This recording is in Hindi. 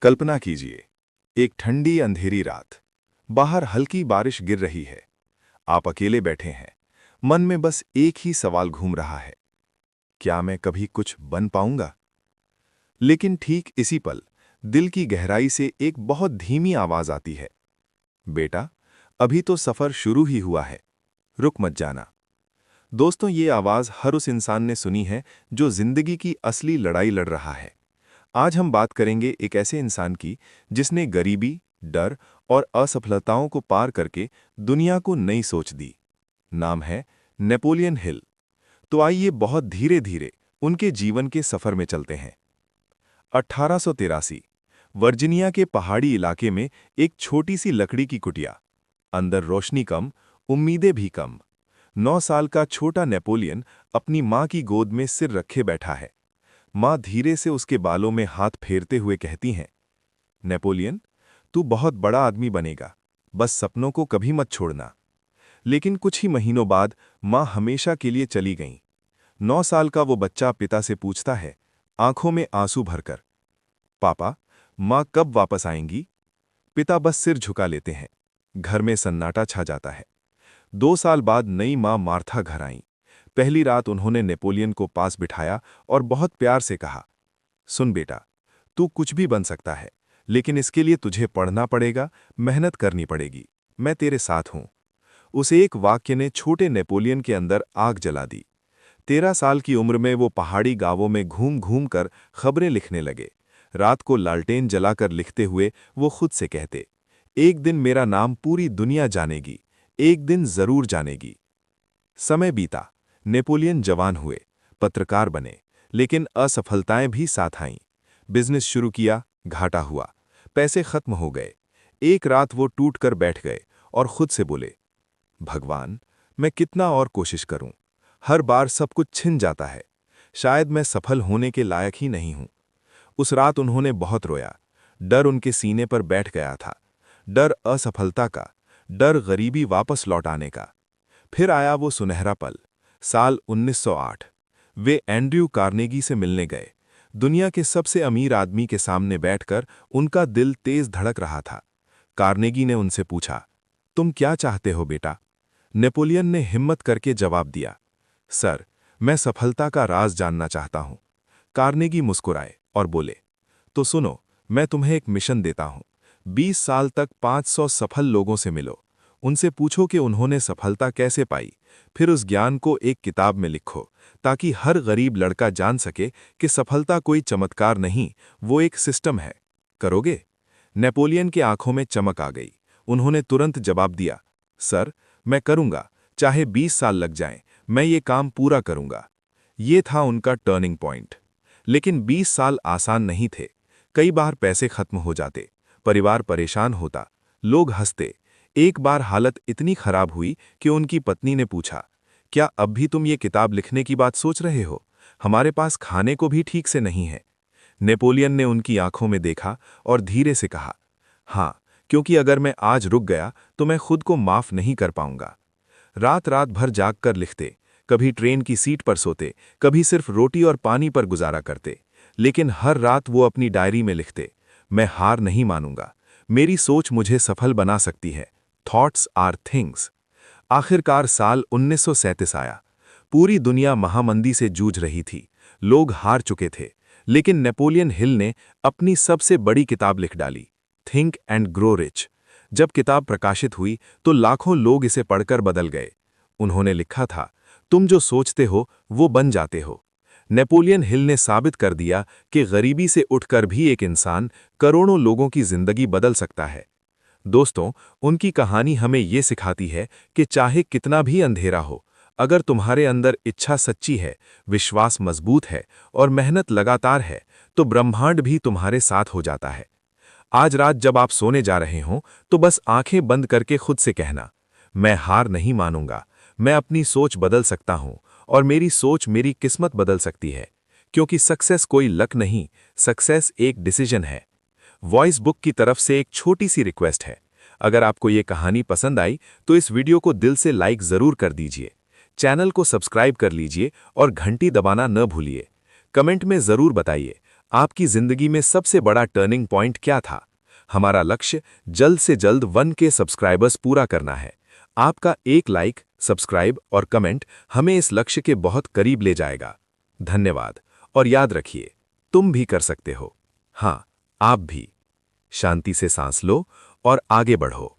कल्पना कीजिए, एक ठंडी अंधेरी रात। बाहर हल्की बारिश गिर रही है। आप अकेले बैठे हैं। मन में बस एक ही सवाल घूम रहा है, क्या मैं कभी कुछ बन पाऊंगा? लेकिन ठीक इसी पल दिल की गहराई से एक बहुत धीमी आवाज आती है, बेटा, अभी तो सफर शुरू ही हुआ है, रुक मत जाना। दोस्तों, ये आवाज हर उस इंसान ने सुनी है जो जिंदगी की असली लड़ाई लड़ रहा है। आज हम बात करेंगे एक ऐसे इंसान की जिसने गरीबी, डर और असफलताओं को पार करके दुनिया को नई सोच दी। नाम है नेपोलियन हिल। तो आइए बहुत धीरे धीरे उनके जीवन के सफर में चलते हैं। 1883 वर्जीनिया के पहाड़ी इलाके में एक छोटी सी लकड़ी की कुटिया, अंदर रोशनी कम, उम्मीदें भी कम। 9 साल का छोटा नेपोलियन अपनी मां की गोद में सिर रखे बैठा है। मां धीरे से उसके बालों में हाथ फेरते हुए कहती हैं, नेपोलियन, तू बहुत बड़ा आदमी बनेगा, बस सपनों को कभी मत छोड़ना। लेकिन कुछ ही महीनों बाद मां हमेशा के लिए चली गईं। 9 साल का वो बच्चा पिता से पूछता है, आंखों में आंसू भरकर, पापा, मां कब वापस आएंगी? पिता बस सिर झुका लेते हैं। घर में सन्नाटा छा जाता है। 2 साल बाद नई मां मार्था घर आईं। पहली रात उन्होंने नेपोलियन को पास बिठाया और बहुत प्यार से कहा, सुन बेटा, तू कुछ भी बन सकता है, लेकिन इसके लिए तुझे पढ़ना पड़ेगा, मेहनत करनी पड़ेगी, मैं तेरे साथ हूं। उस एक वाक्य ने छोटे नेपोलियन के अंदर आग जला दी। 13 साल की उम्र में वो पहाड़ी गांवों में घूम घूम कर खबरें लिखने लगे। रात को लालटेन जलाकर लिखते हुए वो खुद से कहते, एक दिन मेरा नाम पूरी दुनिया जानेगी, एक दिन जरूर जानेगी। समय बीता, नेपोलियन जवान हुए, पत्रकार बने, लेकिन असफलताएं भी साथ आईं। बिजनेस शुरू किया, घाटा हुआ, पैसे खत्म हो गए। एक रात वो टूट कर बैठ गए और खुद से बोले, भगवान, मैं कितना और कोशिश करूं, हर बार सब कुछ छिन जाता है, शायद मैं सफल होने के लायक ही नहीं हूं। उस रात उन्होंने बहुत रोया। डर उनके सीने पर बैठ गया था। डर असफलता का, डर गरीबी वापस लौट आने का। फिर आया वो सुनहरा पल, साल 1908। वे एंड्रयू कार्नेगी से मिलने गए। दुनिया के सबसे अमीर आदमी के सामने बैठकर उनका दिल तेज धड़क रहा था। कार्नेगी ने उनसे पूछा, तुम क्या चाहते हो बेटा? नेपोलियन ने हिम्मत करके जवाब दिया, सर, मैं सफलता का राज जानना चाहता हूं। कार्नेगी मुस्कुराए और बोले, तो सुनो, मैं तुम्हें एक मिशन देता हूं। 20 साल तक 500 सफल लोगों से मिलो, उनसे पूछो कि उन्होंने सफलता कैसे पाई। फिर उस ज्ञान को एक किताब में लिखो, ताकि हर गरीब लड़का जान सके कि सफलता कोई चमत्कार नहीं, वो एक सिस्टम है। करोगे? नेपोलियन की आंखों में चमक आ गई। उन्होंने तुरंत जवाब दिया, सर, मैं करूंगा, चाहे 20 साल लग जाएं, मैं ये काम पूरा करूंगा। ये था उनका टर्निंग पॉइंट। लेकिन 20 साल आसान नहीं थे। कई बार पैसे खत्म हो जाते, परिवार परेशान होता, लोग हंसते। एक बार हालत इतनी खराब हुई कि उनकी पत्नी ने पूछा, क्या अब भी तुम ये किताब लिखने की बात सोच रहे हो? हमारे पास खाने को भी ठीक से नहीं है। नेपोलियन ने उनकी आंखों में देखा और धीरे से कहा, हाँ, क्योंकि अगर मैं आज रुक गया तो मैं खुद को माफ नहीं कर पाऊंगा। रात रात भर जाग कर लिखते, कभी ट्रेन की सीट पर सोते, कभी सिर्फ रोटी और पानी पर गुजारा करते। लेकिन हर रात वो अपनी डायरी में लिखते, मैं हार नहीं मानूंगा, मेरी सोच मुझे सफल बना सकती है। Thoughts are things. आखिरकार साल 1937 आया। पूरी दुनिया महामंदी से जूझ रही थी, लोग हार चुके थे। लेकिन नेपोलियन हिल ने अपनी सबसे बड़ी किताब लिख डाली, थिंक एंड ग्रो रिच। जब किताब प्रकाशित हुई तो लाखों लोग इसे पढ़कर बदल गए। उन्होंने लिखा था, तुम जो सोचते हो वो बन जाते हो। नेपोलियन हिल ने साबित कर दिया कि गरीबी से उठकर भी एक इंसान करोड़ों लोगों की जिंदगी बदल सकता है। दोस्तों, उनकी कहानी हमें ये सिखाती है कि चाहे कितना भी अंधेरा हो, अगर तुम्हारे अंदर इच्छा सच्ची है, विश्वास मजबूत है और मेहनत लगातार है, तो ब्रह्मांड भी तुम्हारे साथ हो जाता है। आज रात जब आप सोने जा रहे हों, तो बस आंखें बंद करके खुद से कहना, मैं हार नहीं मानूंगा, मैं अपनी सोच बदल सकता हूं और मेरी सोच मेरी किस्मत बदल सकती है। क्योंकि सक्सेस कोई लक नहीं, सक्सेस एक डिसीजन है। वॉइस बुक की तरफ से एक छोटी सी रिक्वेस्ट है, अगर आपको ये कहानी पसंद आई तो इस वीडियो को दिल से लाइक जरूर कर दीजिए, चैनल को सब्सक्राइब कर लीजिए और घंटी दबाना न भूलिए। कमेंट में जरूर बताइए आपकी जिंदगी में सबसे बड़ा टर्निंग पॉइंट क्या था? हमारा लक्ष्य जल्द से जल्द 1K सब्सक्राइबर्स पूरा करना है। आपका एक लाइक, सब्सक्राइब और कमेंट हमें इस लक्ष्य के बहुत करीब ले जाएगा। धन्यवाद और याद रखिए, तुम भी कर सकते हो। हाँ, आप भी। शांति से सांस लो और आगे बढ़ो।